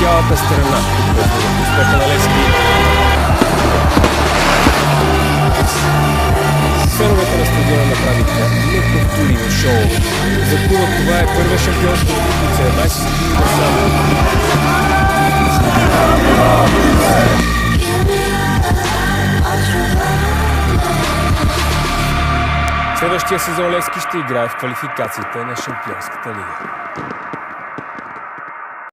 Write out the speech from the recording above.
цялата страна. Стефан Левски. Феновете на стадиона направиха неповторимо шоу. За клуба това е първа шампионска титла от 17 години насам. Следващия сезон Левски ще играе в квалификациите на Шампионската лига.